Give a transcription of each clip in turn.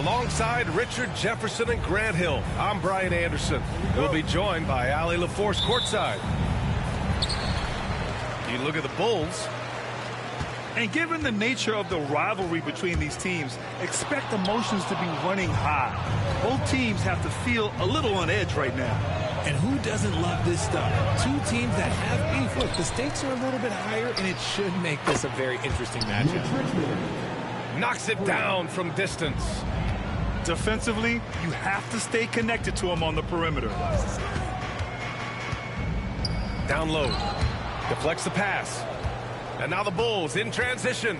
Alongside Richard Jefferson and Grant Hill, I'm Brian Anderson. We'll be joined by Allie LaForce courtside. You look at the Bulls. And given the nature of the rivalry between these teams, expect emotions to be running high. Both teams have to feel a little on edge right now. And who doesn't love this stuff? Two teams that have beef. Look, the stakes are a little bit higher, and it should make this a very interesting matchup. Knocks it down from distance. Defensively, you have to stay connected to him on the perimeter. Down low. Deflects the pass. And now the Bulls in transition.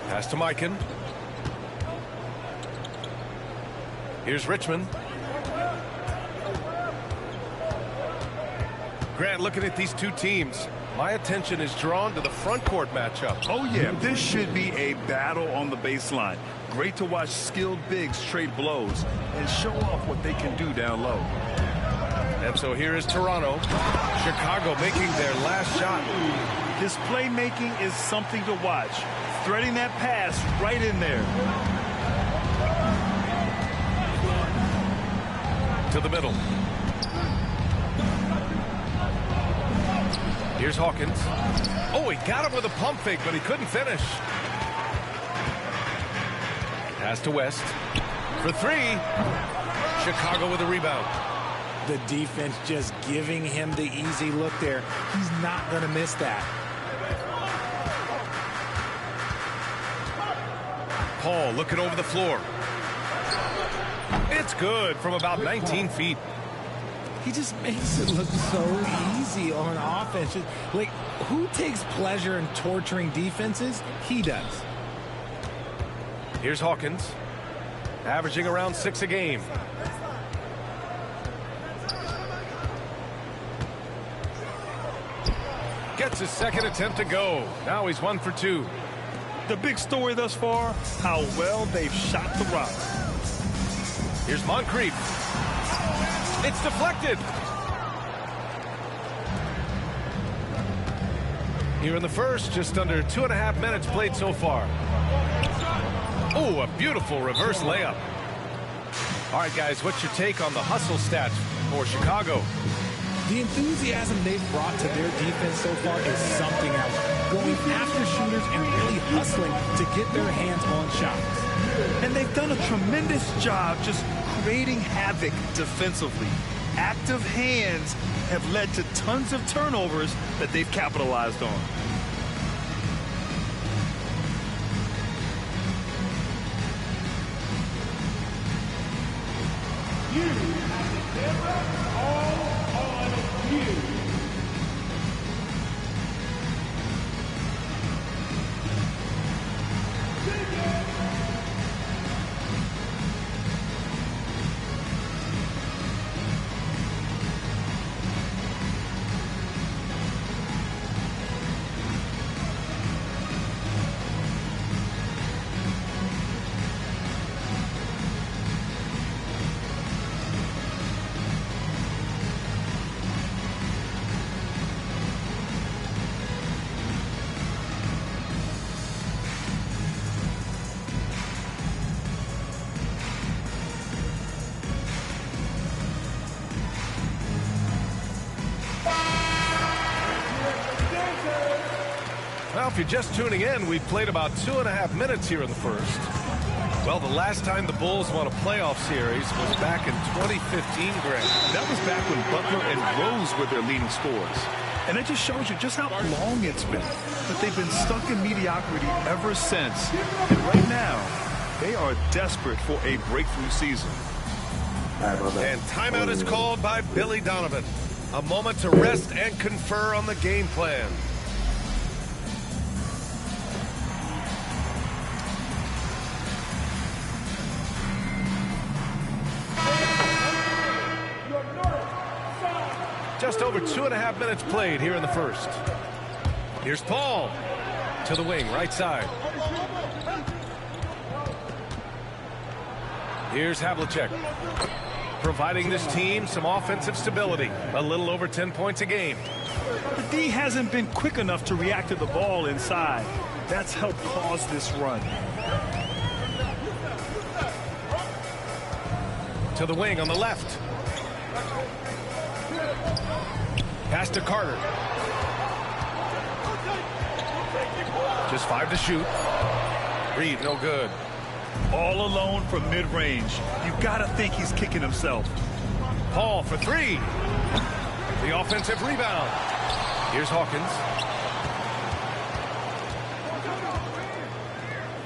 Pass to Mikan. Here's Richmond. Grant, looking at these two teams, my attention is drawn to the front court matchup. Oh, yeah, this should be a battle on the baseline. Great to watch skilled bigs trade blows and show off what they can do down low. And so here is Toronto. Chicago making their last shot. This playmaking is something to watch. Threading that pass right in there. To the middle. Here's Hawkins. Oh, he got him with a pump fake, but he couldn't finish. Pass to West. For three. Chicago with a rebound. The defense just giving him the easy look there. He's not going to miss that. Paul looking over the floor. It's good from about 19 feet. He just makes it look so easy on offense. Like, who takes pleasure in torturing defenses? He does. Here's Hawkins. Averaging around 6 a game. Gets his second attempt to go. Now he's 1 for 2. The big story thus far, how well they've shot the rock. Here's Moncrief. It's deflected. Here in the first, just under 2.5 minutes played so far. Oh, a beautiful reverse layup. All right, guys, what's your take on the hustle stats for Chicago? The enthusiasm they've brought to their defense so far is something else. Going after shooters and really hustling to get their hands on shots. And they've done a tremendous job just creating havoc defensively. Active hands have led to tons of turnovers that they've capitalized on. You have the camera all on you. Well, if you're just tuning in, we've played about 2.5 minutes here in the first. Well, the last time the Bulls won a playoff series was back in 2015, Grant. That was back when Butler and Rose were their leading scorers. And it just shows you just how long it's been. But they've been stuck in mediocrity ever since. And right now, they are desperate for a breakthrough season. And timeout is called by Billy Donovan. A moment to rest and confer on the game plan. Just over 2.5 minutes played here in the first. Here's Paul to the wing, right side. Here's Havlicek, providing this team some offensive stability. A little over 10 points a game. The D hasn't been quick enough to react to the ball inside. That's helped cause this run. To the wing on the left. Pass to Carter. Just 5 to shoot. Reed, no good. All alone from mid-range. You gotta think he's kicking himself. Paul for 3. The offensive rebound. Here's Hawkins.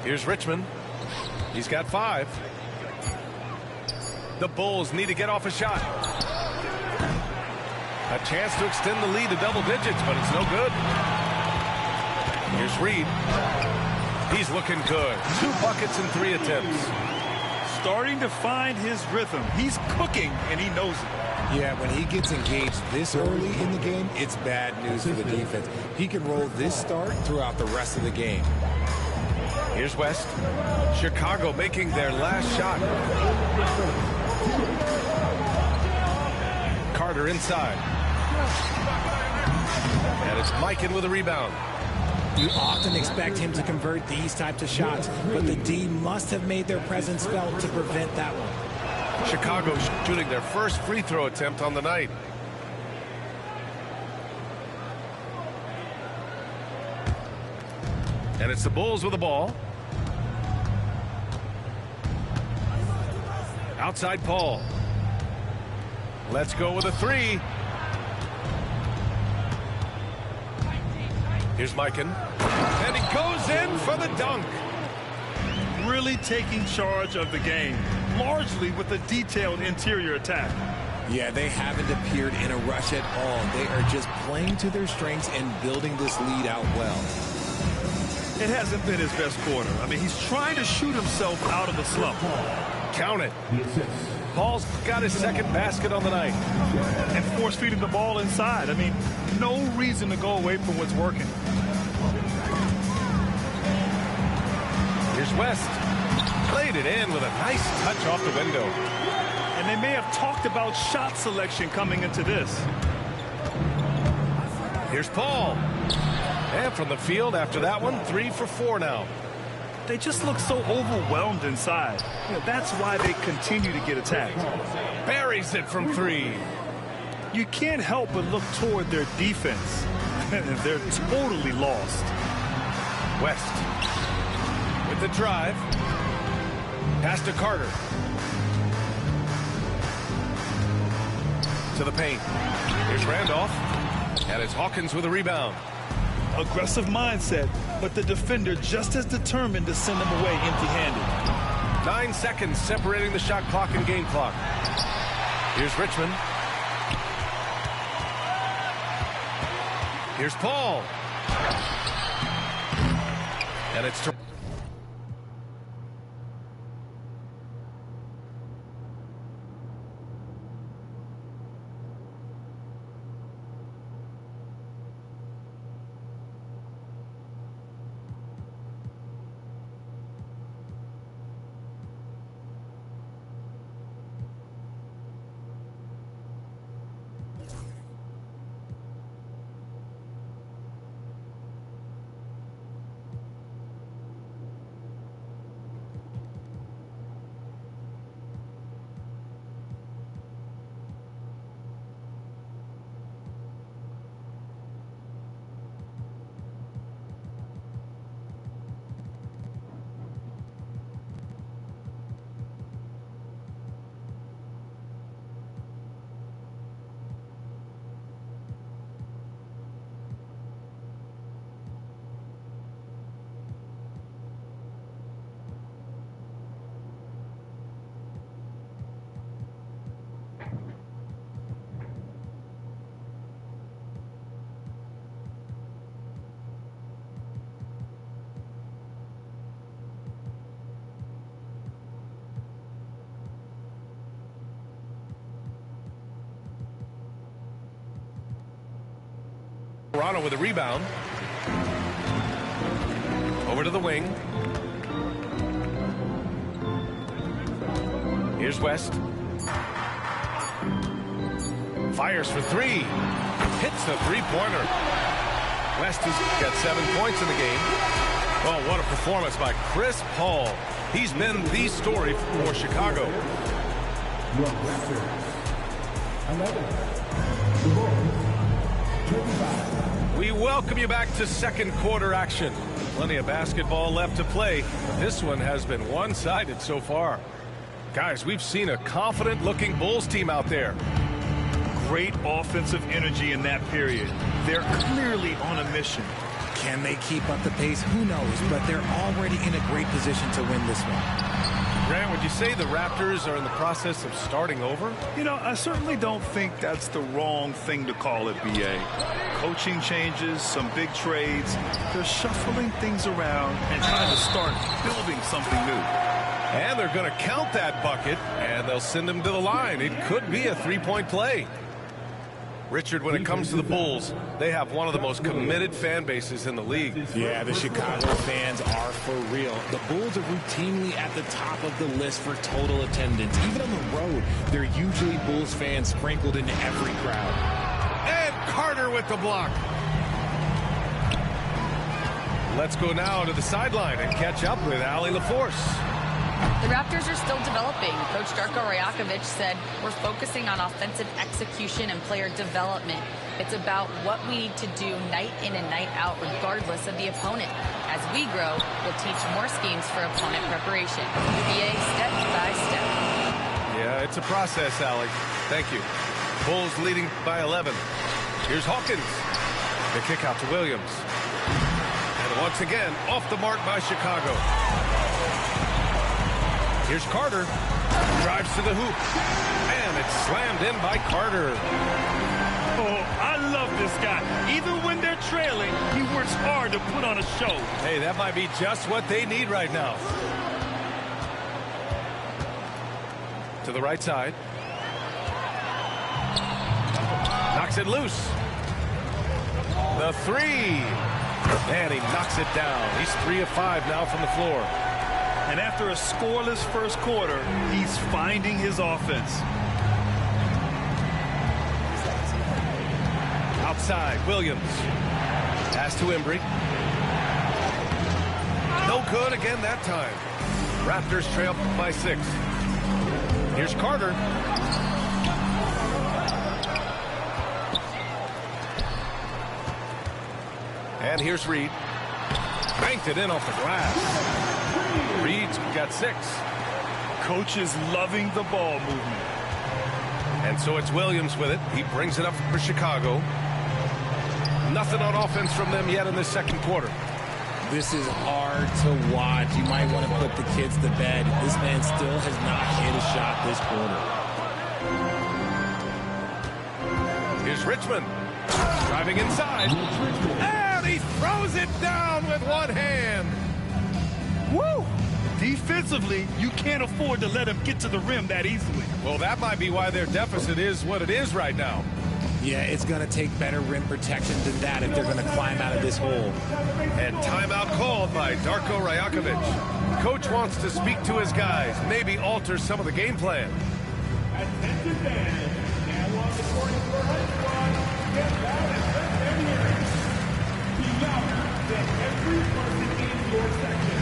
Here's Richmond. He's got 5. The Bulls need to get off a shot. A chance to extend the lead to double digits, but it's no good. Here's Reed. He's looking good. 2 buckets in 3 attempts. Starting to find his rhythm. He's cooking, and he knows it. Yeah, when he gets engaged this early in the game, it's bad news for the defense. He can roll this start throughout the rest of the game. Here's West. Chicago making their last shot. Carter inside. And it's Mikan with a rebound. You often expect him to convert these types of shots, but the D must have made their presence felt to prevent that one. Chicago shooting their first free throw attempt on the night. And it's the Bulls with the ball. Outside Paul. Let's go with a 3. Here's Mikan. And he goes in for the dunk. Really taking charge of the game, largely with a detailed interior attack. Yeah, they haven't appeared in a rush at all. They are just playing to their strengths and building this lead out well. It hasn't been his best quarter. I mean, he's trying to shoot himself out of the slump. Count it. Paul's got his second basket on the night. And force feeding the ball inside. I mean, no reason to go away from what's working. Here's West. Played it in with a nice touch off the window. And they may have talked about shot selection coming into this. Here's Paul. And from the field after that one, 3 for 4 now. They just look so overwhelmed inside. You know, that's why they continue to get attacked. Buries it from 3. You can't help but look toward their defense. They're totally lost. West with the drive. Pass to Carter. To the paint. Here's Randolph. And it's Hawkins with a rebound. Aggressive mindset, but the defender just as determined to send him away empty-handed. 9 seconds separating the shot clock and game clock. Here's Richmond. Here's Paul. And it's Toronto with a rebound. Over to the wing. Here's West. Fires for 3. hits the three-pointer. West has got 7 points in the game. Oh, what a performance by Chris Paul. He's been the story for Chicago. We welcome you back to second quarter action. Plenty of basketball left to play. This one has been one-sided so far. Guys, we've seen a confident-looking Bulls team out there. Great offensive energy in that period. They're clearly on a mission. Can they keep up the pace? Who knows, but they're already in a great position to win this one. Grant, would you say the Raptors are in the process of starting over? You know, I certainly don't think that's the wrong thing to call it, B.A. Coaching changes, some big trades. They're shuffling things around and trying to start building something new. And they're going to count that bucket, and they'll send him to the line. It could be a three-point play. Richard, when it comes to the Bulls, they have one of the most committed fan bases in the league. Yeah, the Chicago fans are for real. The Bulls are routinely at the top of the list for total attendance. Even on the road, they're usually Bulls fans sprinkled into every crowd. And Carter with the block. Let's go now to the sideline and catch up with Allie LaForce. The Raptors are still developing. Coach Darko Rajakovic said, we're focusing on offensive execution and player development. It's about what we need to do night in and night out, regardless of the opponent. As we grow, we'll teach more schemes for opponent preparation. BA step by step. Yeah, it's a process, Allie. Thank you. Bulls leading by 11. Here's Hawkins. The kick out to Williams. And once again, off the mark by Chicago. Here's Carter. Drives to the hoop. And it's slammed in by Carter. Oh, I love this guy. Even when they're trailing, he works hard to put on a show. Hey, that might be just what they need right now. To the right side. Knocks it loose. The three. And he knocks it down. He's 3 of 5 now from the floor. And after a scoreless first quarter, he's finding his offense. Outside, Williams. Pass to Embry. No good again that time. Raptors trail by 6. Here's Carter. And here's Reed. Banked it in off the glass. Reed's got 6. Coach is loving the ball movement. And so it's Williams with it. He brings it up for Chicago. Nothing on offense from them yet in this second quarter. This is hard to watch. You might want to put the kids to bed. This man still has not hit a shot this quarter. Here's Richmond. Driving inside. And he throws it down with one hand. Woo! Defensively, you can't afford to let him get to the rim that easily. Well, that might be why their deficit is what it is right now. Yeah, it's going to take better rim protection than that if they're going to climb out of this hole. And timeout called by Darko Rajakovic. Coach wants to speak to his guys, maybe alter some of the game plan. Attention fans, now on the court for High Squad, get loud and let them hear it. Be louder than every person in your section.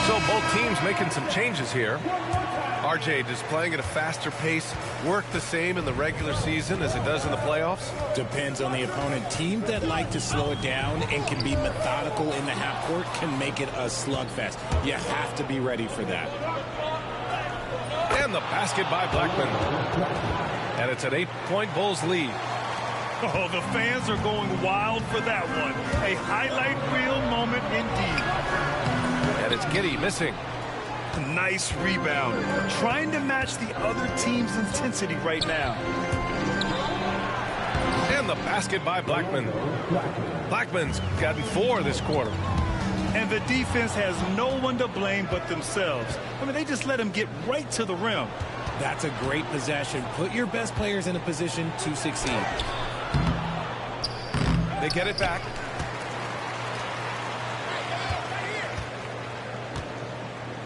So both teams making some changes here. RJ, does playing at a faster pace work the same in the regular season as it does in the playoffs? Depends on the opponent. Teams that like to slow it down and can be methodical in the half court can make it a slugfest. You have to be ready for that. And the basket by Blackman. And it's an 8-point Bulls lead. Oh, the fans are going wild for that one. A highlight reel moment indeed. And it's Giddey missing. Nice rebound. Trying to match the other team's intensity right now. And the basket by Blackman. Blackman's gotten 4 this quarter. And the defense has no one to blame but themselves. I mean, they just let him get right to the rim. That's a great possession. Put your best players in a position to succeed. They get it back.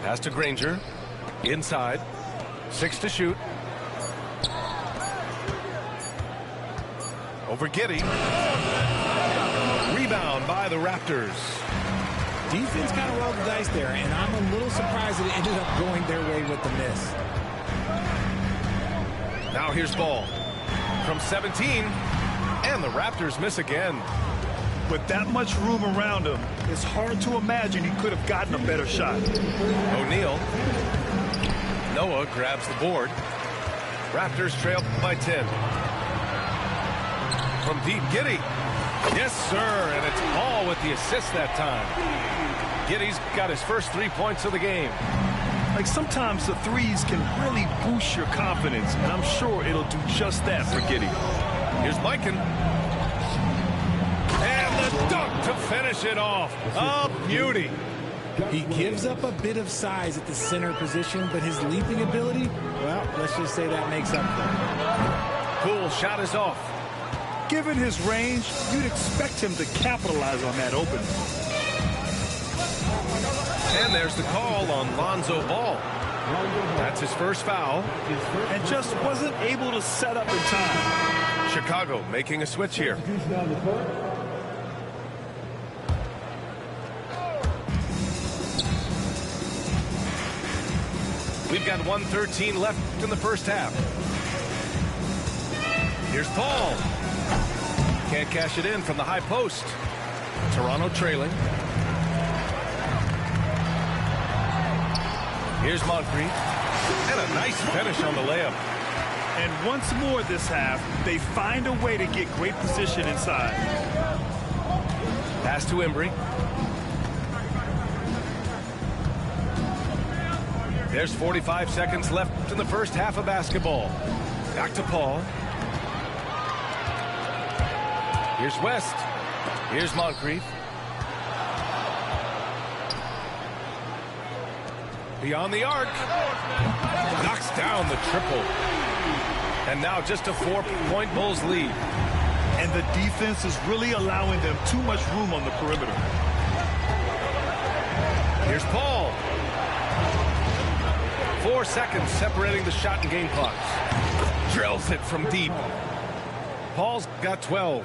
Pass to Granger. Inside. 6 to shoot. Over Giddey. Rebound by the Raptors. Defense kind of rolled the dice there, and I'm a little surprised that it ended up going their way with the miss. Now here's Ball from 17, and the Raptors miss again. With that much room around him, it's hard to imagine he could have gotten a better shot. O'Neal. Noah grabs the board. Raptors trail by 10. From deep, Giddey. Yes, sir, and it's Ball with the assist that time. Giddey's got his first 3 points of the game. Like, sometimes the threes can really boost your confidence, and I'm sure it'll do just that for Giddey. Here's Mikan. And the dunk to finish it off. A beauty. He gives up a bit of size at the center position, but his leaping ability, well, let's just say that makes up for it. Cool shot is off. Given his range, you'd expect him to capitalize on that opening. And there's the call on Lonzo Ball. That's his first foul. And just wasn't able to set up in time. Chicago making a switch here. We've got 1:13 left in the first half. Here's Paul. Can't cash it in from the high post. Toronto trailing. Here's Moncrief. And a nice finish on the layup. And once more this half, they find a way to get great position inside. Pass to Embry. There's 45 seconds left in the first half of basketball. Back to Paul. Here's West. Here's Moncrief. Beyond the arc. Knocks down the triple. And now just a 4-point Bulls lead. And the defense is really allowing them too much room on the perimeter. Here's Paul. 4 seconds separating the shot and game clocks. Drills it from deep. Paul's got 12.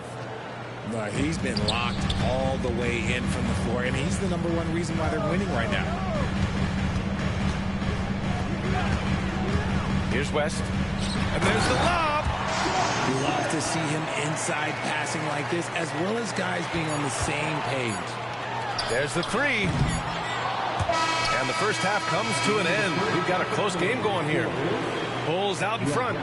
He's been locked all the way in from the floor, and he's the #1 reason why they're winning right now. Here's West. And there's the lob. Love to see him inside passing like this, as well as guys being on the same page. There's the three. And the first half comes to an end. We've got a close game going here. Bulls out in front.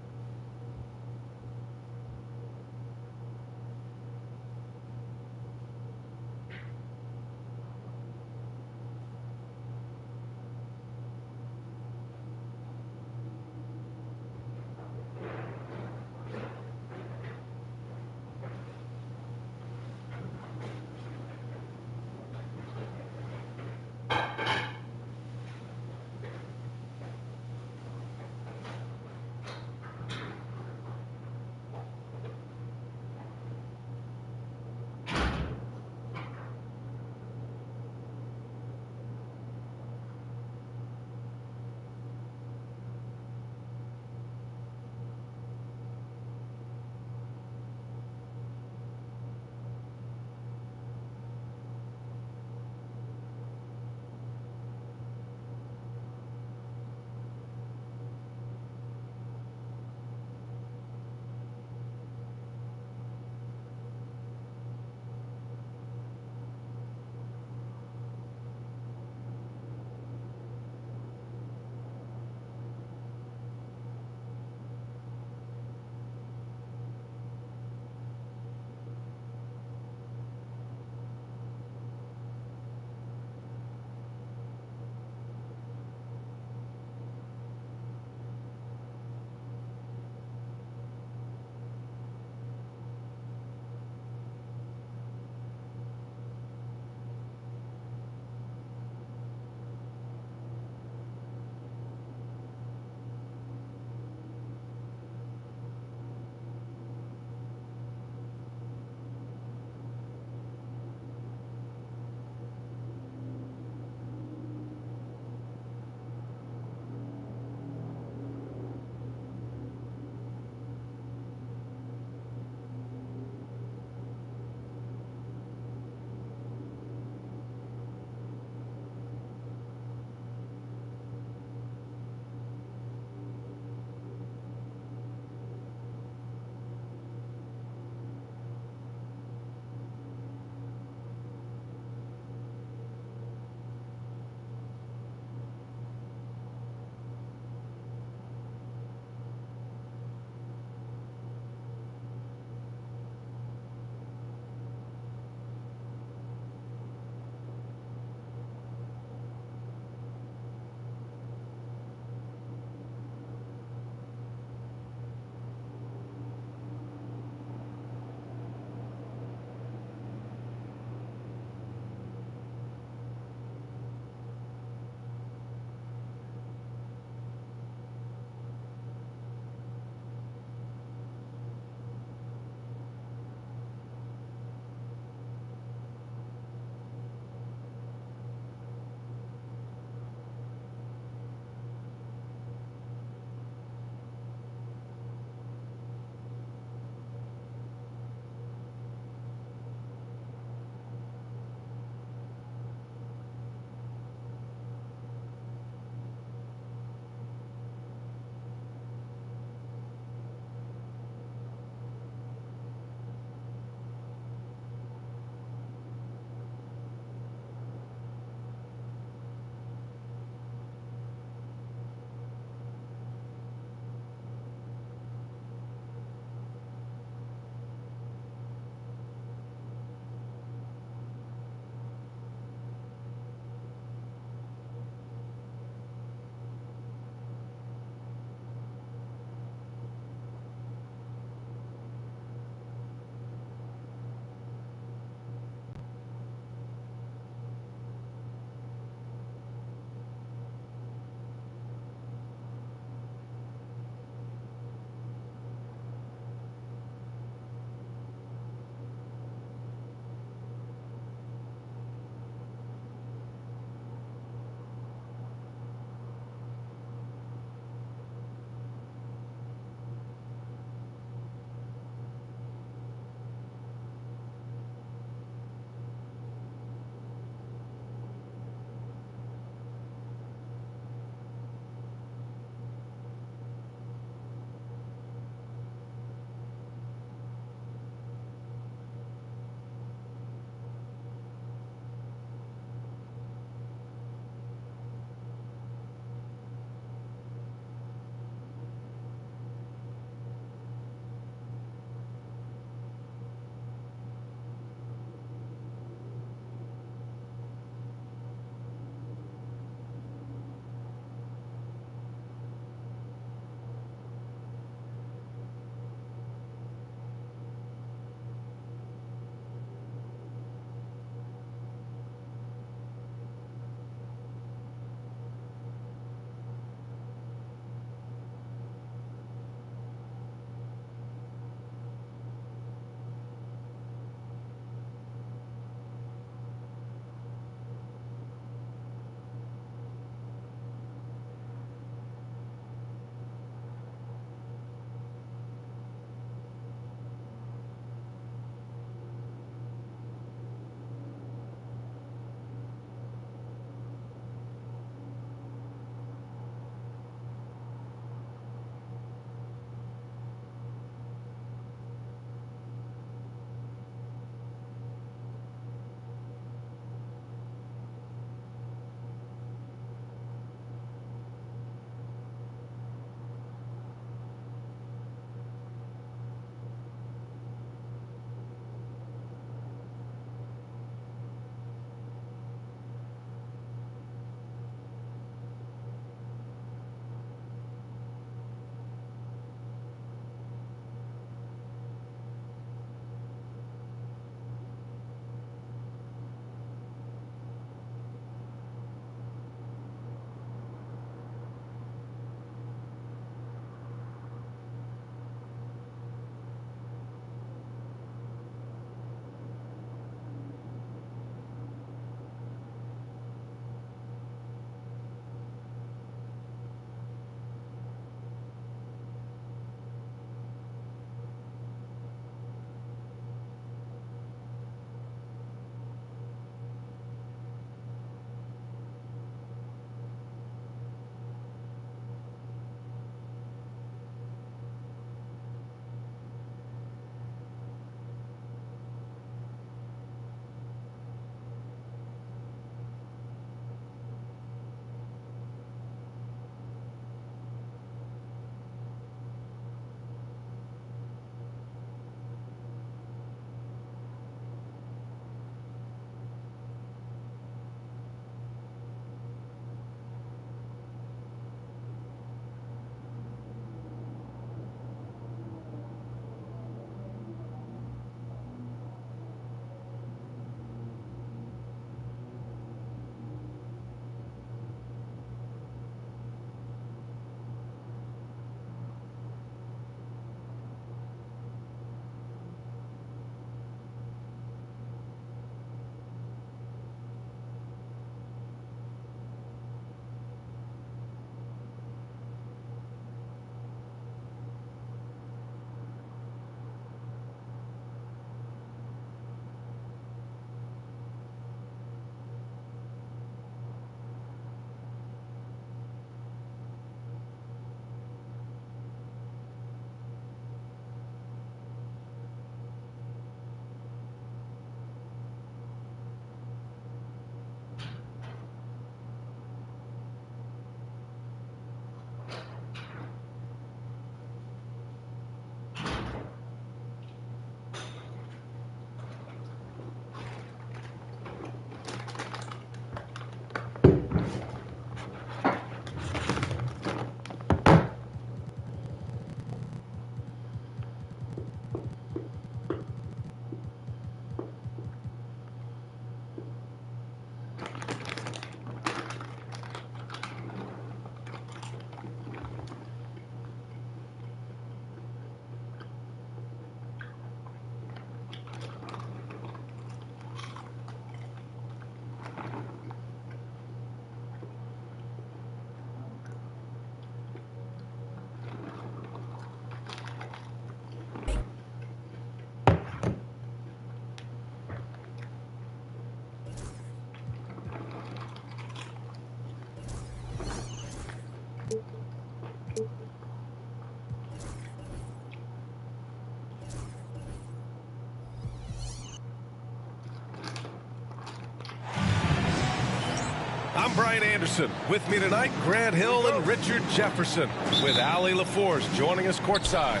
I'm Brian Anderson. With me tonight, Grant Hill and Richard Jefferson, with Allie LaForce joining us courtside.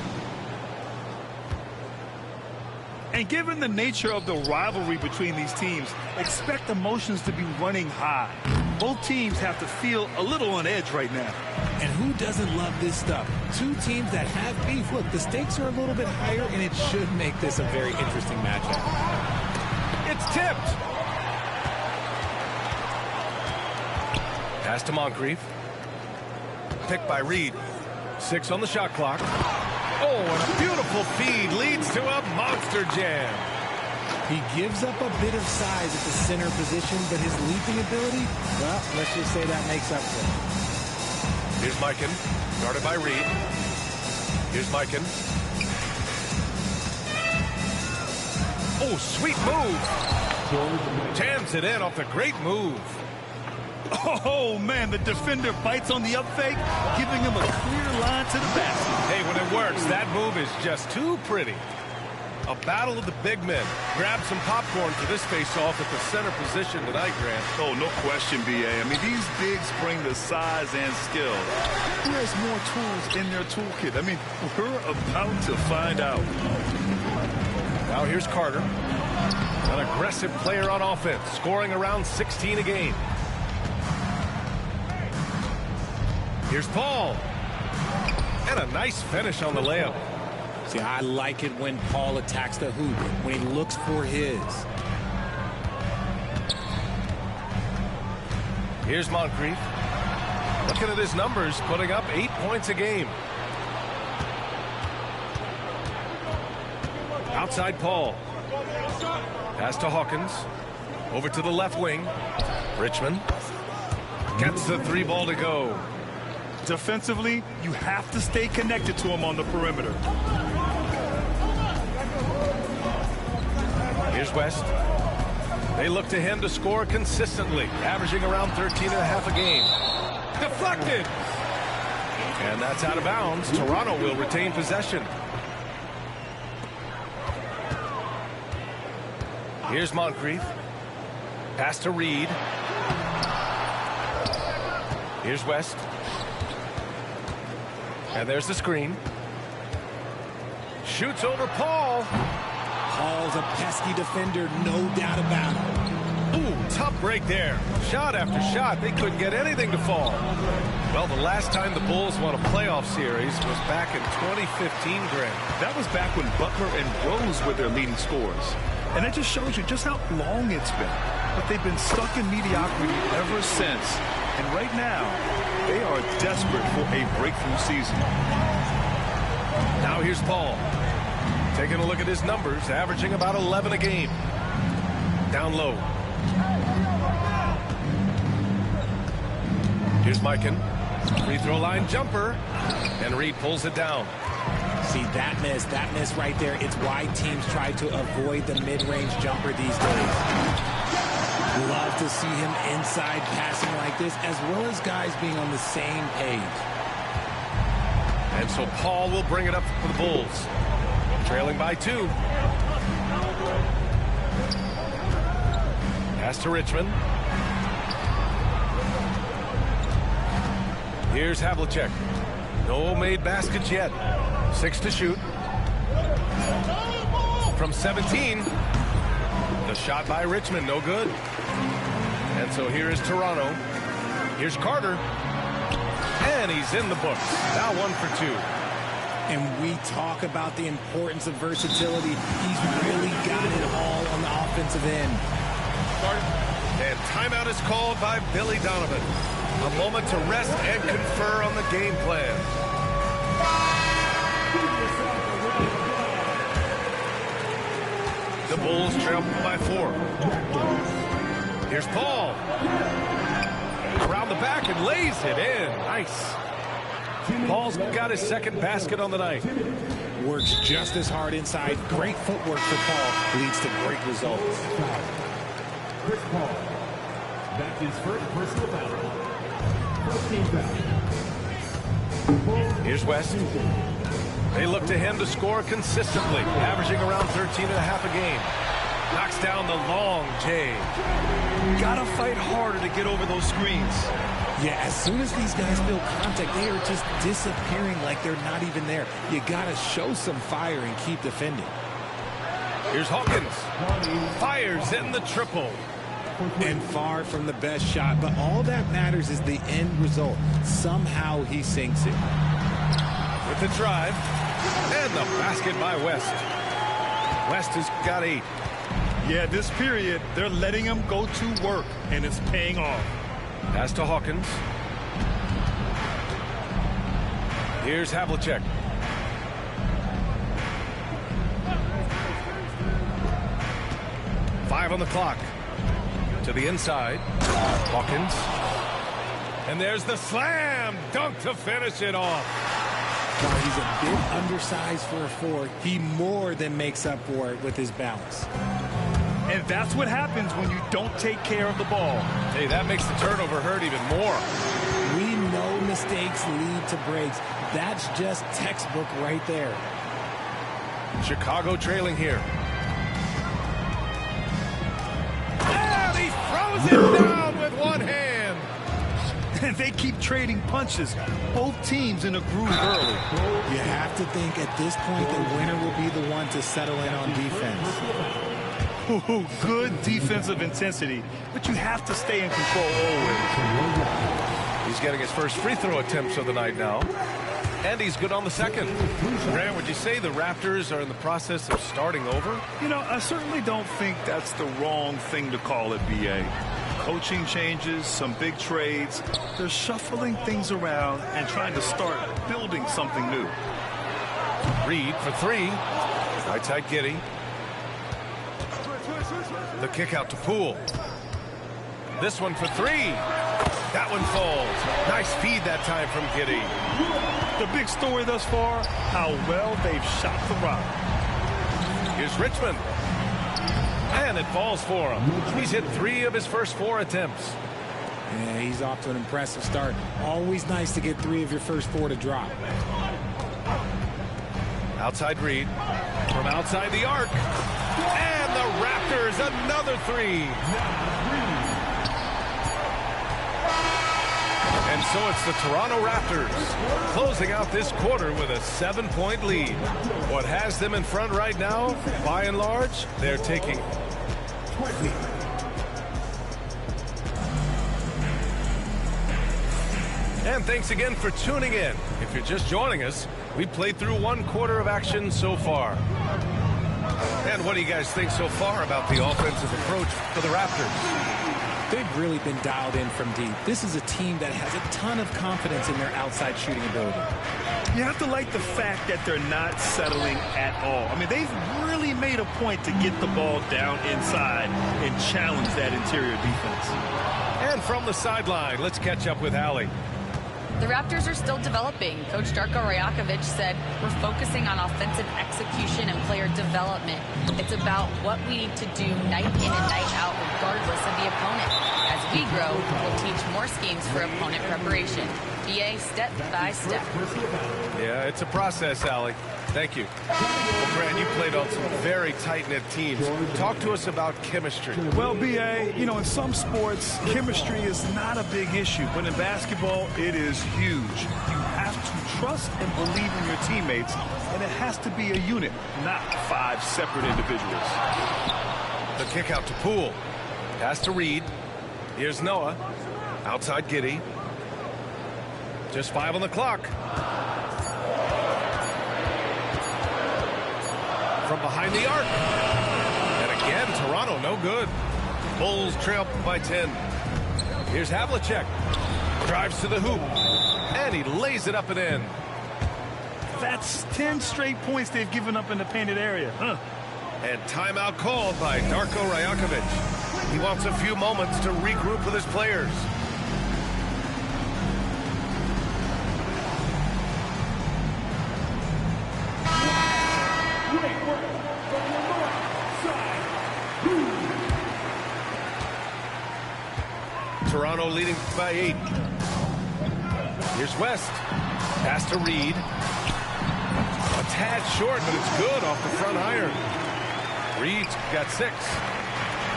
And given the nature of the rivalry between these teams, expect emotions to be running high. Both teams have to feel a little on edge right now. And who doesn't love this stuff? Two teams that have beef. Look, the stakes are a little bit higher, and it should make this a very interesting matchup. It's tipped. Pass to Moncrief. Picked by Reed. 6 on the shot clock. Oh, and a beautiful feed leads to a monster jam. He gives up a bit of size at the center position, but his leaping ability, well, let's just say that makes up for it. Here's Mikan, guarded by Reed. Here's Mikan. Oh, sweet move. Jams it in off the great move. Oh, man, the defender bites on the up fake, giving him a clear line to the basket. Hey, when it works, that move is just too pretty. A battle of the big men. Grab some popcorn for this face-off at the center position tonight, Grant. Oh, no question, B.A. I mean, these bigs bring the size and skill. Who has more tools in their toolkit? I mean, we're about to find out. Now here's Carter. An aggressive player on offense, scoring around 16 a game. Here's Paul. And a nice finish on the layup. See, I like it when Paul attacks the hoop, when he looks for his. Here's Moncrief. Looking at his numbers, putting up 8 points a game. Outside Paul. Pass to Hawkins. Over to the left wing. Richmond. Gets the 3 ball to go. Defensively, you have to stay connected to him on the perimeter. Here's West. They look to him to score consistently, averaging around 13.5 a game. Deflected! And that's out of bounds. Toronto will retain possession. Here's Moncrief. Pass to Reed. Here's West. And there's the screen. Shoots over Paul. Paul's a pesky defender, no doubt about it. Ooh, tough break there. Shot after shot, they couldn't get anything to fall. Well, the last time the Bulls won a playoff series was back in 2015, Grant. That was back when Butler and Rose were their leading scorers. And that just shows you just how long it's been. But they've been stuck in mediocrity ever since. And right now, they are desperate for a breakthrough season. Now here's Paul. Taking a look at his numbers, averaging about 11 a game. Down low. Here's Mikan. Free throw line jumper. And Reed pulls it down. See, that miss right there, it's why teams try to avoid the mid-range jumper these days. Love to see him inside passing like this, as well as guys being on the same page. And so Paul will bring it up for the Bulls. Trailing by 2. Pass to Richmond. Here's Havlicek. No made baskets yet. 6 to shoot. From 17. The shot by Richmond, no good. And so here is Toronto. Here's Carter. And he's in the books. Now 1 for 2. And we talk about the importance of versatility. He's really got it all on the offensive end. And timeout is called by Billy Donovan. A moment to rest and confer on the game plan. The Bulls trail by 4. Here's Paul. Around the back and lays it in. Nice. Paul's got his second basket on the night. Works just as hard inside. Great footwork for Paul. Leads to great results. Chris Paul. That's his first personal foul. First team foul. Here's West. They look to him to score consistently, averaging around 13.5 a game. Knocks down the long J. Gotta fight harder to get over those screens. Yeah, as soon as these guys feel contact, they are just disappearing like they're not even there. You gotta show some fire and keep defending. Here's Hawkins. Fires in the triple. And far from the best shot, but all that matters is the end result. Somehow he sinks it. With the drive. And the basket by West. West has got 8. Yeah, this period, they're letting him go to work, and it's paying off. Pass to Hawkins. Here's Havlicek. Five on the clock. To the inside. Hawkins. And there's the slam dunk to finish it off. While he's a bit undersized for a 4, he more than makes up for it with his balance. And that's what happens when you don't take care of the ball. Hey, that makes the turnover hurt even more. We know mistakes lead to breaks. That's just textbook right there. Chicago trailing here. And he throws it down with one hand. And they keep trading punches. Both teams in a groove early. You have to think at this point the winner will be the one to settle in on defense. Ooh, good defensive intensity, but you have to stay in control always. He's getting his first free throw attempts of the night now. And he's good on the second. Grant, would you say the Raptors are in the process of starting over? You know, I certainly don't think that's the wrong thing to call it, B.A. Coaching changes, some big trades. They're shuffling things around and trying to start building something new. Reed for 3. Right side Giddey. The kick out to Poole. This one for 3. That one falls. Nice feed that time from Giddey. The big story thus far, how well they've shot the rock. Here's Richmond. And it falls for him. He's hit 3 of his first 4 attempts. Yeah, he's off to an impressive start. Always nice to get 3 of your first 4 to drop. Outside Reed. From outside the arc. And the Raptors, another 3. And so it's the Toronto Raptors closing out this quarter with a 7-point lead. What has them in front right now, by and large, they're taking. And thanks again for tuning in. If you're just joining us, we played through 1 quarter of action so far. And what do you guys think so far about the offensive approach for the Raptors? They've really been dialed in from deep. This is a team that has a ton of confidence in their outside shooting ability. You have to like the fact that they're not settling at all. I mean, they've really made a point to get the ball down inside and challenge that interior defense. And from the sideline, let's catch up with Allie. The Raptors are still developing. Coach Darko Rajakovic said, we're focusing on offensive execution and player development. It's about what we need to do night in and night out, regardless of the opponent. As we grow, we'll teach more schemes for opponent preparation. BA step by step. Yeah, it's a process, Allie. Thank you. Well, Grant, you played on some very tight-knit teams. Talk to us about chemistry. Well, B.A., you know, in some sports, chemistry is not a big issue. But in basketball, it is huge. You have to trust and believe in your teammates, and it has to be a unit, not 5 separate individuals. The kick out to Poole. Pass to Reed. Here's Noah. Outside Giddey. Just 5 on the clock. From behind the arc. And again, Toronto no good. Bulls trail by 10. Here's Havlicek. Drives to the hoop. And he lays it up and in. That's 10 straight points they've given up in the painted area. And timeout called by Darko Rajakovic. He wants a few moments to regroup with his players. Toronto leading by 8. Here's West. Pass to Reed. A tad short, but it's good off the front iron. Reed's got 6.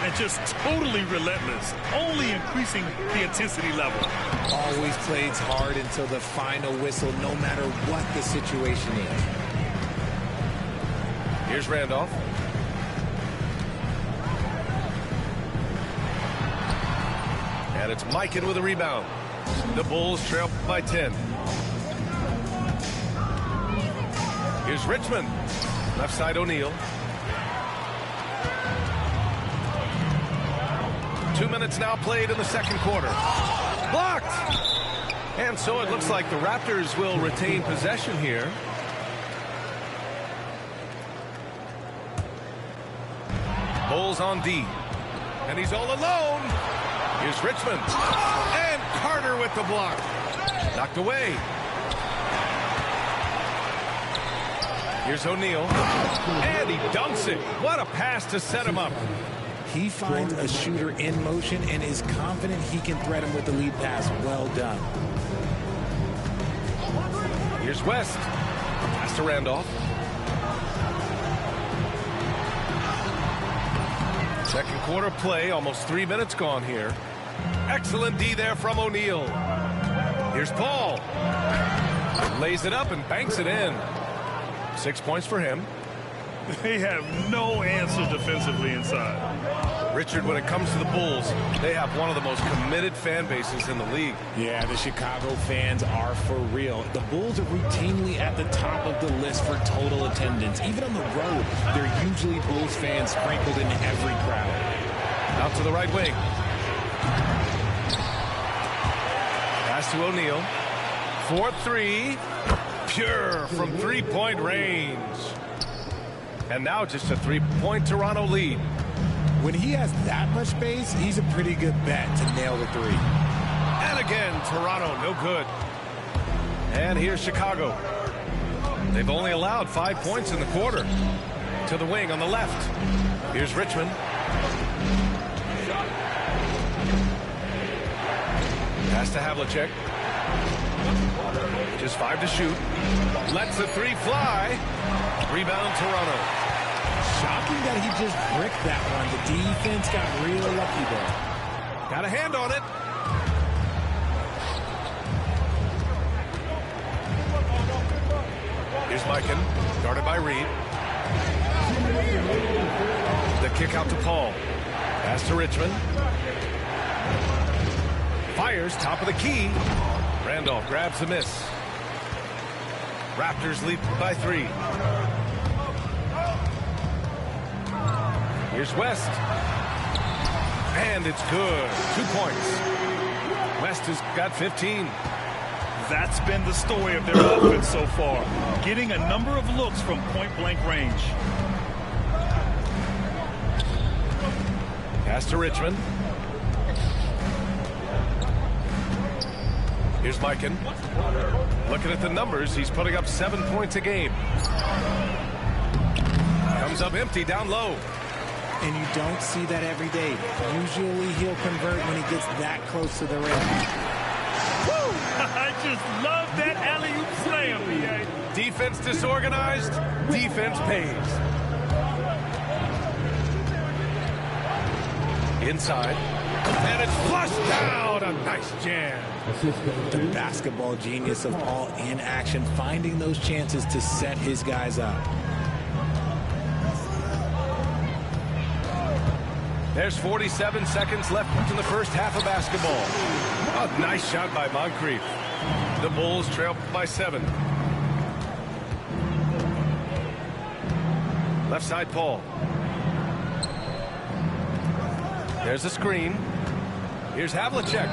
And just totally relentless, only increasing the intensity level. Always plays hard until the final whistle, no matter what the situation is. Here's Randolph. And it's Mikan with a rebound. The Bulls trail by 10. Here's Richmond. Left side O'Neal. 2 minutes now played in the second quarter. Blocked! And so it looks like the Raptors will retain possession here. Bulls on D. And he's all alone. Here's Richmond. And Carter with the block. Knocked away. Here's O'Neal. And he dunks it. What a pass to set him up. He finds a shooter in motion and is confident he can thread him with the lead pass. Well done. Here's West. Pass to Randolph. Second quarter play, almost 3 minutes gone here. Excellent D there from O'Neal. Here's Paul. Lays it up and banks it in. 6 points for him. They have no answer defensively inside. Richard, when it comes to the Bulls, they have one of the most committed fan bases in the league. Yeah, the Chicago fans are for real. The Bulls are routinely at the top of the list for total attendance. Even on the road, they're usually Bulls fans sprinkled in every crowd. Out to the right wing. Pass to O'Neal. 4-3. Pure from three-point range. And now just a three-point Toronto lead. When he has that much space, he's a pretty good bet to nail the three. And again, Toronto, no good. And here's Chicago. They've only allowed 5 points in the quarter. To the wing on the left. Here's Richmond. Pass to Havlicek. Just 5 to shoot. Lets the three fly. Rebound Toronto. Shocking that he just bricked that one. The defense got real lucky there. Got a hand on it. Here's Mikan, guarded by Reed. The kick out to Paul. Pass to Richmond. Fires, top of the key. Randolph grabs the miss. Raptors lead by 3. Here's West. And it's good. 2 points. West has got 15. That's been the story of their offense so far. Getting a number of looks from point-blank range. Pass to Richmond. Here's Mikan. Looking at the numbers, he's putting up 7 points a game. Comes up empty down low. And you don't see that every day. Usually he'll convert when he gets that close to the rim. Woo! I just love that alley-oop slam, BA. Defense disorganized, defense pays. Inside. And it's flushed down. A nice jam. The basketball genius of Paul in action, finding those chances to set his guys up. There's 47 seconds left in the first half of basketball. A nice shot by Moncrief. The Bulls trail by 7. Left side, Paul. There's a screen. Here's Havlicek.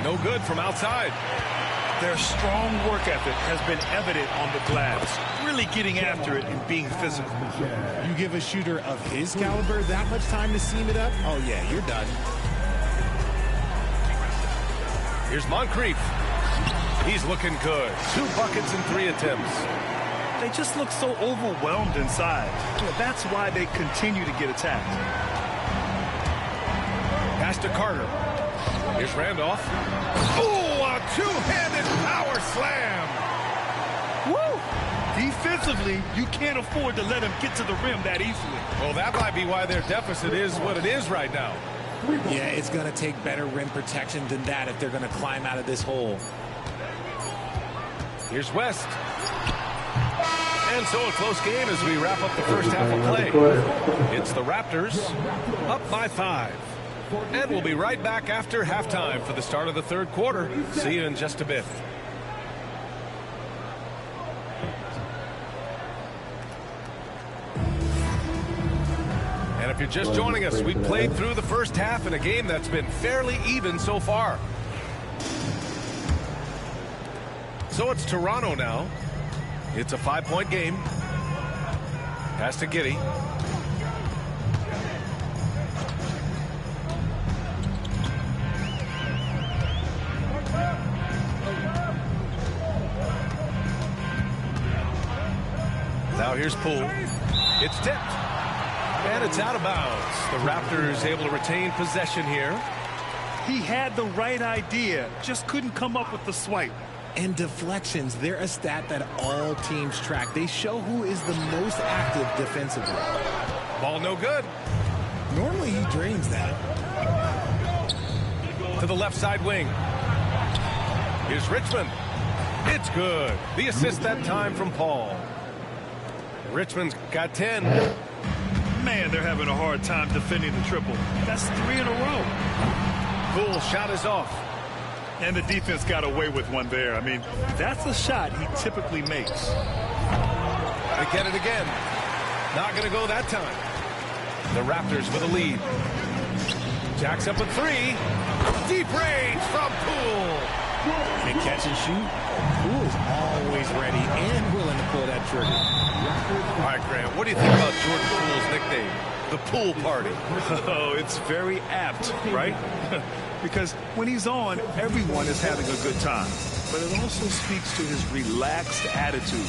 No good from outside. Their strong work ethic has been evident on the glass. Really getting after it and being physical. You give a shooter of his caliber that much time to seam it up? Oh, yeah, you're done. Here's Moncrief. He's looking good. 2 buckets in 3 attempts. They just look so overwhelmed inside. That's why they continue to get attacked. Pass to Carter. Here's Randolph. Oh, a two-handed power slam. Woo! defensively, you can't afford to let him get to the rim that easily. Well, that might be why their deficit is what it is right now. Yeah, it's going to take better rim protection than that if they're going to climb out of this hole. Here's West. And so a close game as we wrap up the first half of play. It's the Raptors up by 5. And we'll be right back after halftime for the start of the third quarter. See you in just a bit. And if you're just joining us, we played through the first half in a game that's been fairly even so far. So it's Toronto now. It's a 5-point game. Pass to Giddey. Now here's Poole. It's tipped. And it's out of bounds. The Raptors able to retain possession here. He had the right idea, just couldn't come up with the swipe. And deflections, they're a stat that all teams track. They show who is the most active defensively. Ball no good. Normally he drains that. To the left side wing. Here's Richmond. It's good. The assist that time from Paul. Richmond's got 10. Man, they're having a hard time defending the triple. That's 3 in a row. Poole shot is off. And the defense got away with one there. I mean, that's a shot he typically makes. They get it again. Not going to go that time. The Raptors with a lead. Jacks up a 3. Deep range from Poole. And catch and shoot. Poole is always ready and willing to pull that trigger. All right, Grant, what do you think about Jordan Poole's nickname, the Poole Party? Oh, it's very apt, right? Because when he's on, everyone is having a good time. But it also speaks to his relaxed attitude.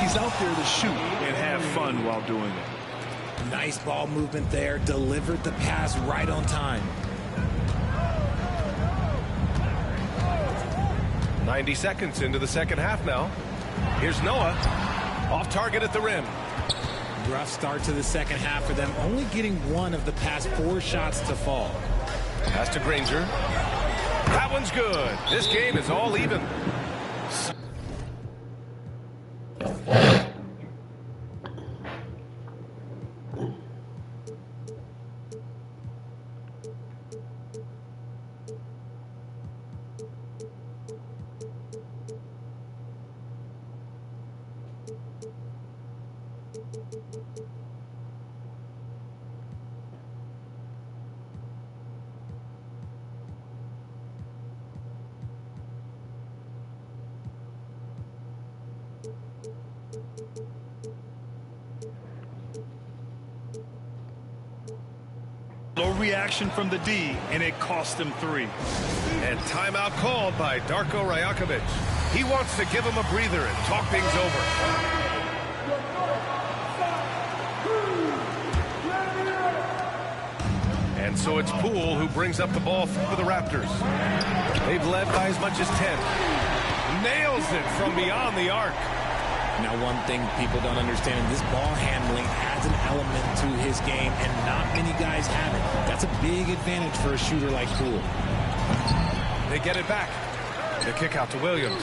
He's out there to shoot and have fun while doing it. Nice ball movement there. Delivered the pass right on time. 90 seconds into the second half now. Here's Noah. Off target at the rim. Rough start to the second half for them. Only getting one of the past 4 shots to fall. Pass to Granger. That one's good. This game is all even. Low reaction from the D, and it cost him 3. And timeout called by Darko Rajakovic. He wants to give him a breather and talk things over. And so it's Poole who brings up the ball for the Raptors. They've led by as much as 10. Nails it from beyond the arc. Now, one thing people don't understand, this ball handling adds an element to his game, and not many guys have it. That's a big advantage for a shooter like Poole. They get it back. The kick out to Williams.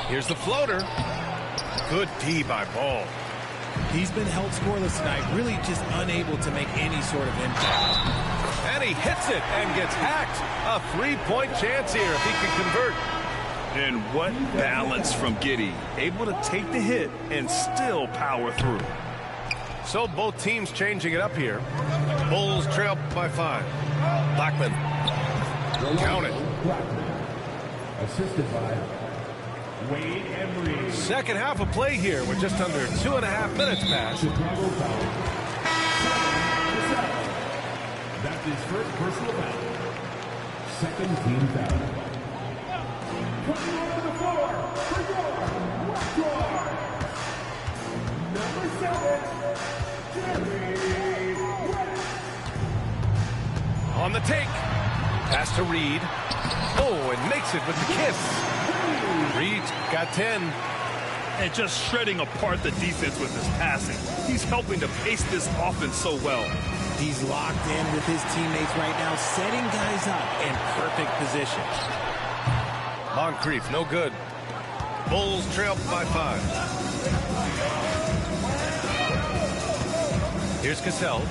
Here's the floater. Good D by Ball. He's been held scoreless tonight, really just unable to make any sort of impact. And he hits it and gets hacked. A 3-point chance here if he can convert. And what balance from Giddey. Able to take the hit and still power through. So both teams changing it up here. Bulls trail by 5. Blackman. Count it. Assisted by Wade Emery. Second half of play here with just under 2.5 minutes passed. Chicago foul. That's his first personal foul. Second team foul. Coming onto the floor for your left guard. Number 7, Jerry West. On the take. Pass to Reed. Oh, and makes it with the kiss. Reed's got 10. And just shredding apart the defense with his passing. He's helping to pace this offense so well. He's locked in with his teammates right now, setting guys up in perfect position. Moncrief, no good. Bulls trail by 5. Here's Cassell.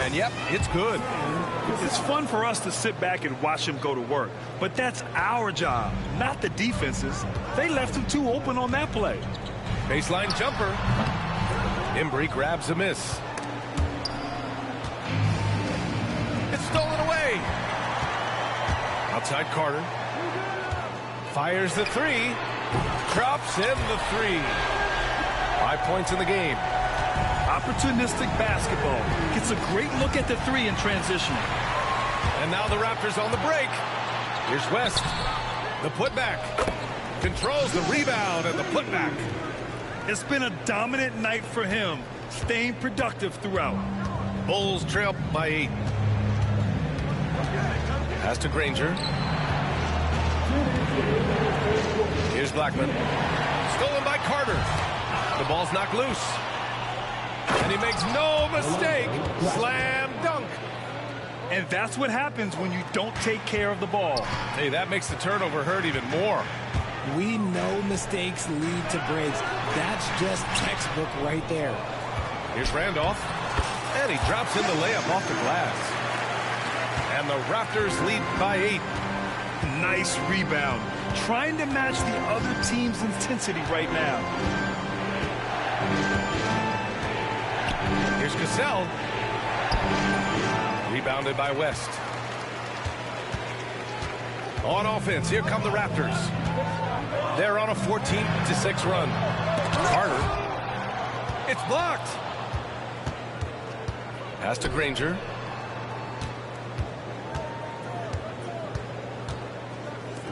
And yep, it's good. It's fun for us to sit back and watch him go to work. But that's our job, not the defense's. They left him too open on that play. Baseline jumper. Embry grabs a miss. It's stolen away. Outside Carter. Fires the 3. Drops in the 3. 5 points in the game. Opportunistic basketball. Gets a great look at the 3 in transition. And now the Raptors on the break. Here's West. The putback. Controls the rebound and the putback. It's been a dominant night for him, staying productive throughout. Bulls trail by 8. Pass to Granger. Here's Blackman. Stolen by Carter. The ball's knocked loose. And he makes no mistake. Slam dunk. And that's what happens when you don't take care of the ball. Hey, that makes the turnover hurt even more. We know mistakes lead to breaks. That's just textbook right there. Here's Randolph. And he drops in the layup off the glass. And the Raptors lead by 8. Nice rebound. Trying to match the other team's intensity right now. Here's Cassell. Rebounded by West. On offense, here come the Raptors. They're on a 14-6 run. Carter. It's blocked. Pass to Granger.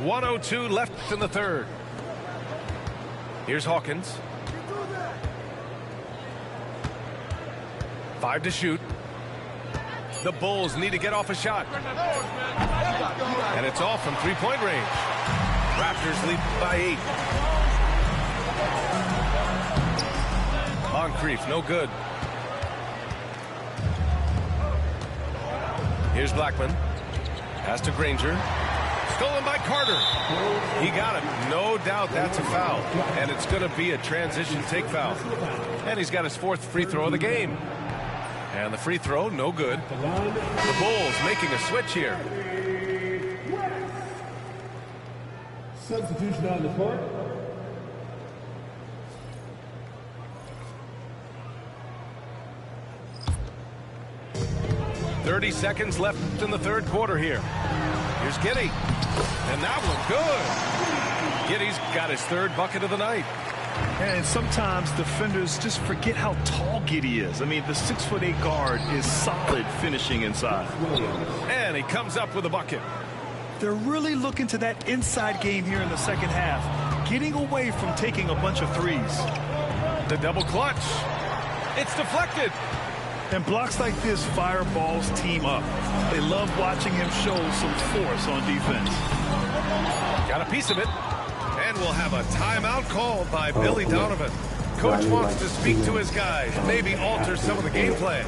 .102 left in the third. Here's Hawkins. 5 to shoot. The Bulls need to get off a shot. And it's off from three-point range. Raptors lead by 8. Moncrief, no good. Here's Blackman. Pass to Granger. Stolen by Carter. He got it. No doubt that's a foul. And it's going to be a transition take foul. And he's got his 4th free throw of the game. And the free throw, no good. The Bulls making a switch here. Substitution on the court. .30 seconds left in the third quarter here. Here's Giddey. And that one good. Giddey's got his 3rd bucket of the night. And sometimes defenders just forget how tall Giddey is. I mean, the 6'8" guard is solid finishing inside. And he comes up with a bucket. They're really looking to that inside game here in the second half, getting away from taking a bunch of threes. The double clutch. It's deflected. And blocks like this fire Ball's team up. They love watching him show some force on defense. Got a piece of it. And we'll have a timeout called by Billy Donovan. Coach wants to speak to his guys, maybe alter some of the gameplay.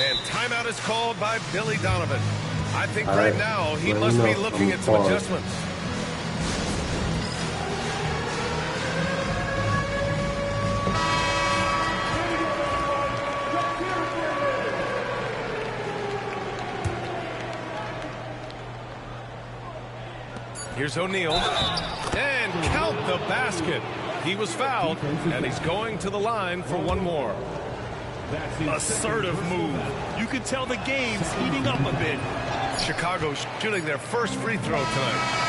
And timeout is called by Billy Donovan. I think right now he must be looking at some adjustments. Here's O'Neal. And count the basket. He was fouled, and he's going to the line for one more. Assertive move. You can tell the game's heating up a bit. Chicago shooting their first free throw tonight.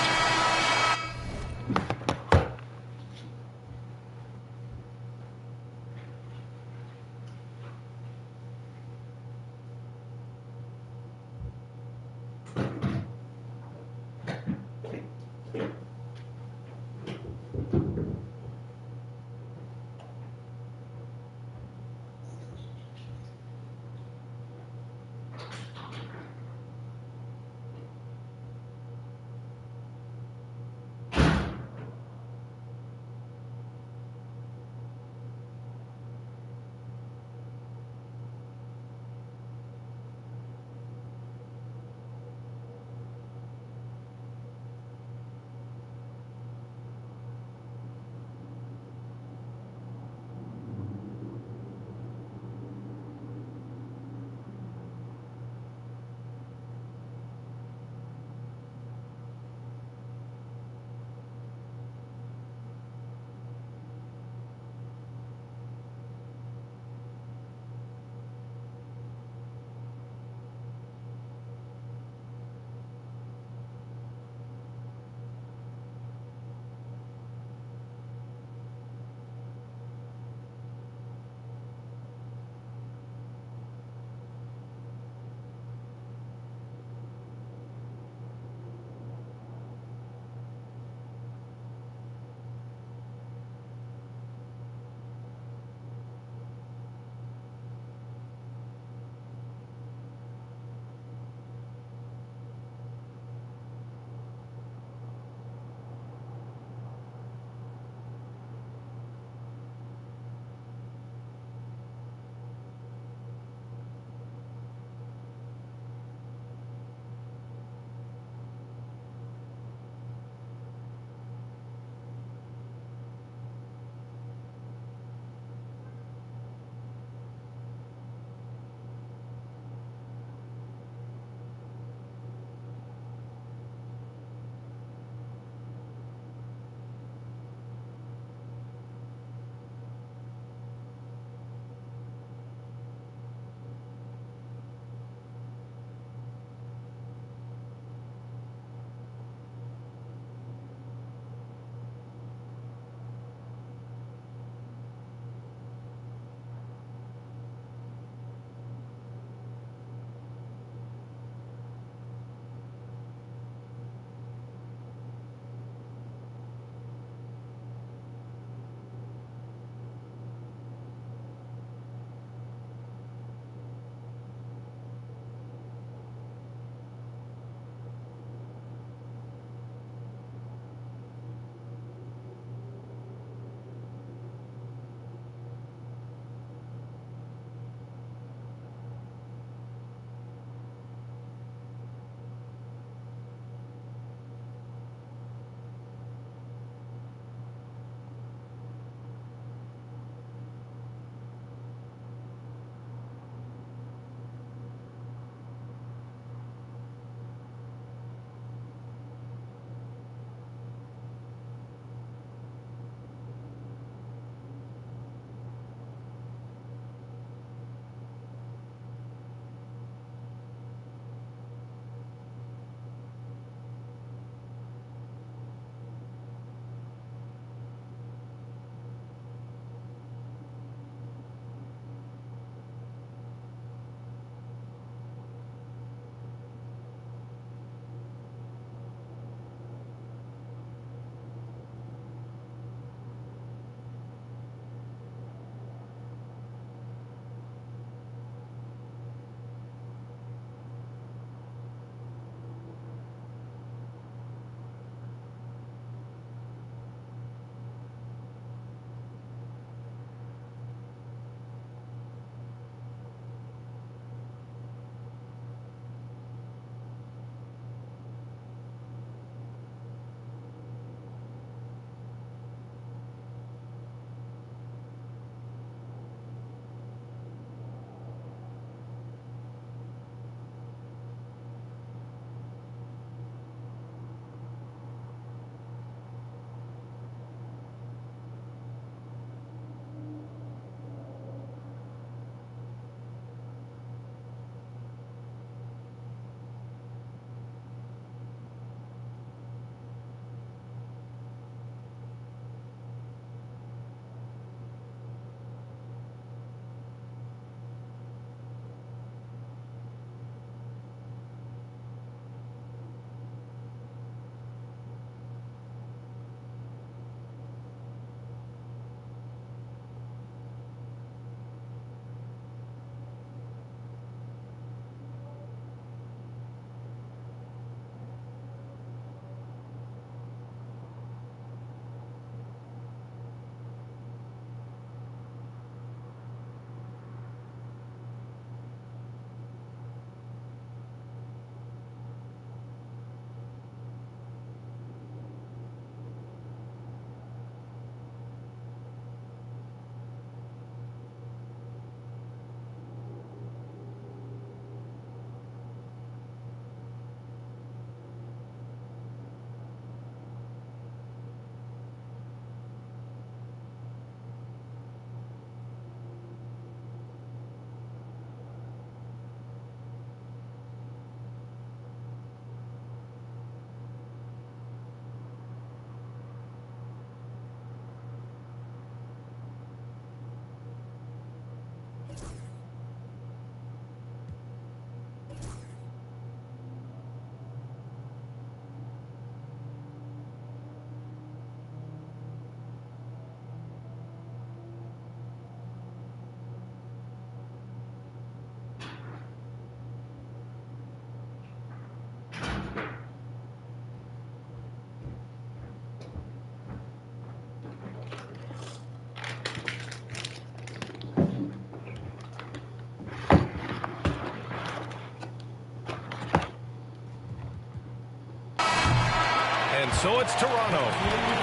So it's Toronto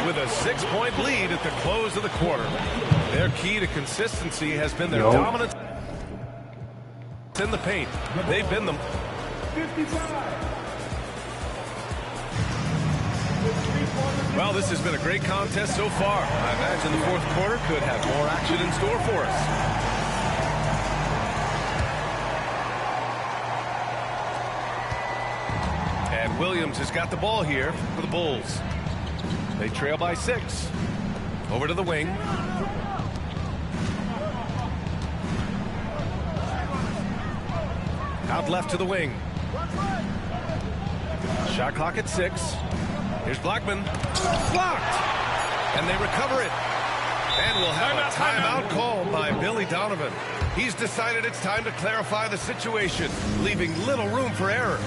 with a 6-point lead at the close of the quarter. Their key to consistency has been their dominance in the paint. They've been them. 55. Well, this has been a great contest so far. I imagine the fourth quarter could have more action in store for us. And Williams has got the ball here for the Bulls. They trail by 6. Over to the wing. Out left to the wing. Shot clock at 6. Here's Blackman. Blocked! And they recover it. And we'll have a timeout called by Billy Donovan. He's decided it's time to clarify the situation, leaving little room for error.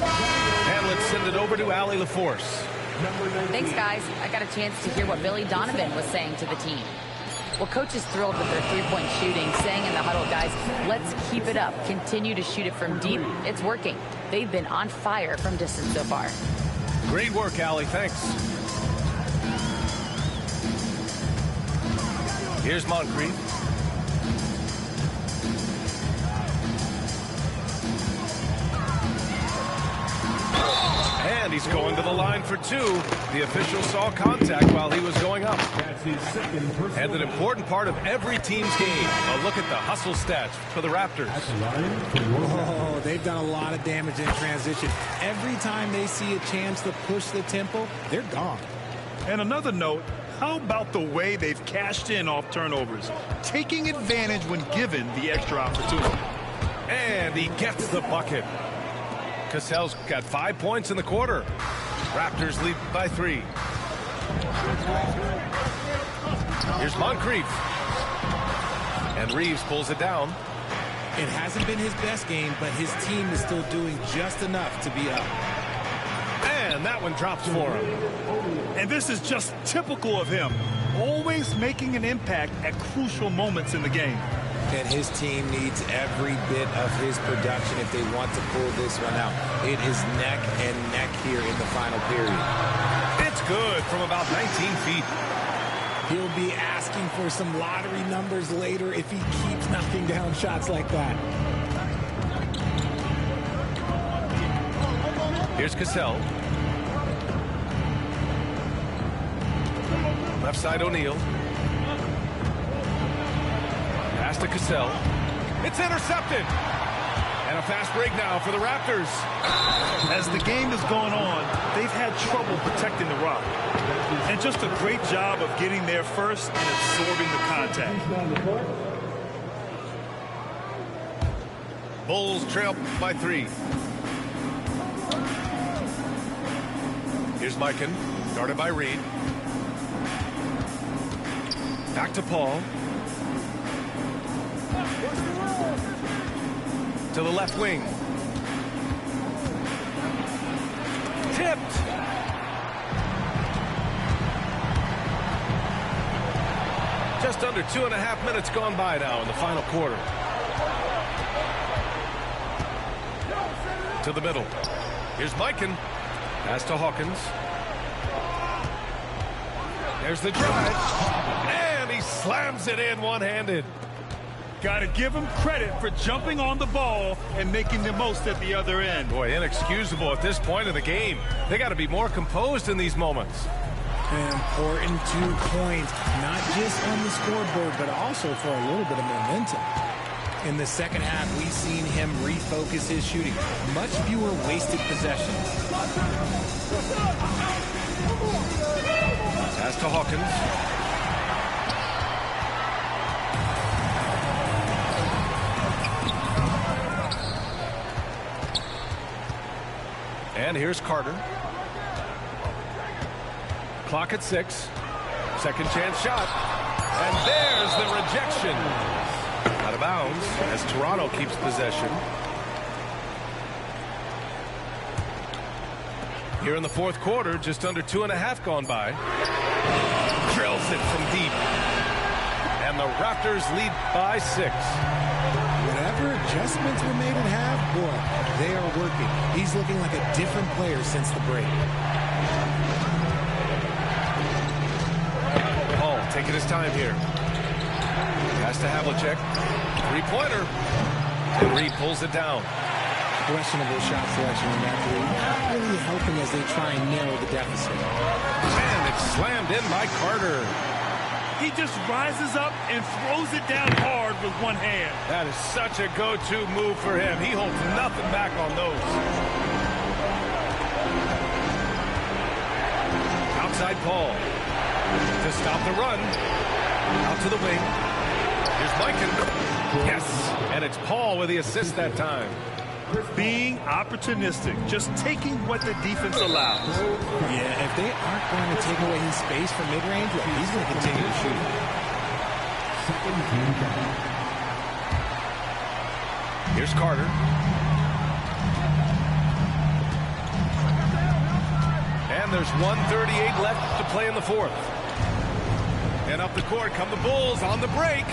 And let's send it over to Allie LaForce. Thanks, guys. I got a chance to hear what Billy Donovan was saying to the team. Well, coach is thrilled with their three-point shooting, saying in the huddle, guys, let's keep it up. Continue to shoot it from deep. It's working. They've been on fire from distance so far. Great work, Allie. Thanks. Here's Moncrief. And he's going to the line for 2. The official saw contact while he was going up. And an important part of every team's game, a look at the hustle stats for the Raptors. Oh, they've done a lot of damage in transition. Every time they see a chance to push the tempo, they're gone. And another note, how about the way they've cashed in off turnovers, taking advantage when given the extra opportunity. And he gets the bucket. Cassell's got 5 points in the quarter. Raptors lead by 3. Here's Moncrief. And Reeves pulls it down. It hasn't been his best game, but his team is still doing just enough to be up. And that one drops for him. And this is just typical of him, always making an impact at crucial moments in the game. And his team needs every bit of his production if they want to pull this one out. It is neck and neck here in the final period. It's good from about 19 feet. He'll be asking for some lottery numbers later if he keeps knocking down shots like that. Here's Cassell. Left side O'Neal. Pass to Cassell. It's intercepted. And a fast break now for the Raptors. As the game has gone on, they've had trouble protecting the rock. And just a great job of getting there first and absorbing the contact. Bulls trail by 3. Here's Mikan, guarded by Reed. Back to Paul. To the left wing. Tipped. Just under 2.5 minutes gone by now in the final quarter. To the middle. Here's Mikan. Pass to Hawkins. There's the drive. And he slams it in one-handed. Got to give him credit for jumping on the ball and making the most at the other end. Boy, inexcusable at this point of the game. They got to be more composed in these moments. An important 2 points, not just on the scoreboard, but also for a little bit of momentum. In the second half, we've seen him refocus his shooting. Much fewer wasted possessions. Pass to Hawkins. And here's Carter. Clock at 6. Second chance shot. And there's the rejection. Out of bounds as Toronto keeps possession. Here in the fourth quarter, just under 2.5 gone by. Drills it from deep. And the Raptors lead by 6. Whatever adjustments were made at half, boy, they are working. He's looking like a different player since the break. Paul taking his time here. Pass to Havlicek. Three-pointer. And Reed pulls it down. Questionable shot selection in that three. Not really helping as they try and narrow the deficit. And it's slammed in by Carter. He just rises up and throws it down hard with one hand. That is such a go-to move for him. He holds nothing back on those. Outside Paul. To stop the run. Out to the wing. Here's Mikan. Yes. And it's Paul with the assist that time. Being opportunistic, just taking what the defense allows. Yeah, if they aren't going to take away his space from mid-range, he's going to continue to shoot. Here's Carter. And there's 1:38 left to play in the fourth. And up the court come the Bulls on the break.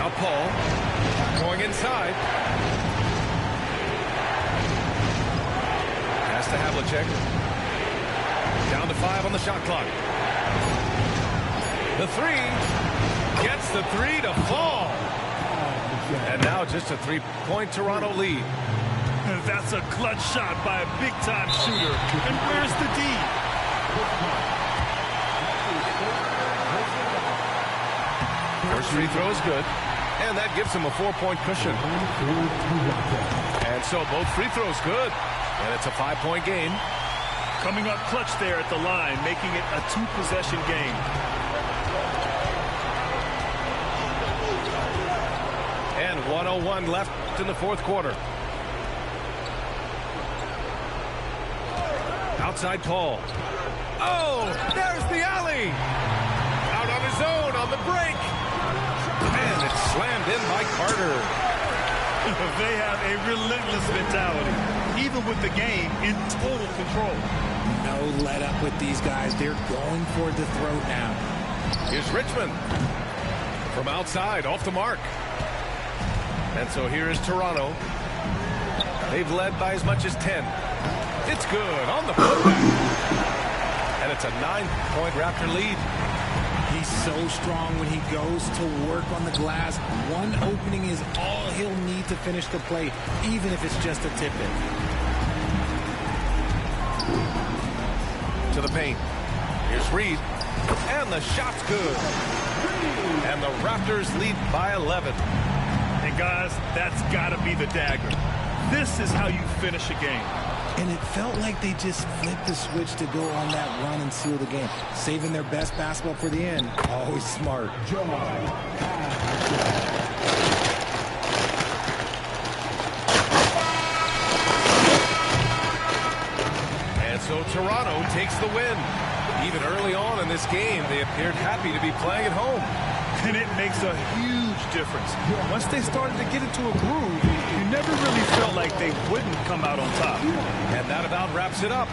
Now Paul going inside. Pass to Havlicek. Down to 5 on the shot clock. The three. Gets the three to fall. And now just a three-point Toronto lead. That's a clutch shot by a big-time shooter. And where's the D? First free throw is good. And that gives him a 4-point cushion. And so both free throws good. And it's a 5-point game. Coming up clutch there at the line, making it a 2-possession game. And 1:01 left in the fourth quarter. Outside Paul. Oh, there's the alley. Out on his own on the break. And it's slammed in by Carter. They have a relentless mentality, even with the game in total control. No let up with these guys. They're going for the throat now. Here's Richmond. From outside, off the mark. And so here is Toronto. They've led by as much as 10. It's good on the putback. And it's a 9-point Raptor lead. He's so strong when he goes to work on the glass. One opening is all he'll need to finish the play, even if it's just a tip-in. To the paint. Here's Reed. And the shot's good. And the Raptors lead by 11. And guys, that's got to be the dagger. This is how you finish a game. And it felt like they just flipped the switch to go on that run and seal the game. Saving their best basketball for the end. Always smart. And so Toronto takes the win. Even early on in this game, they appeared happy to be playing at home. And it makes a huge difference. Once they started to get into a groove, you never really felt like they wouldn't come out on top. And that about wraps it up.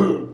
Center.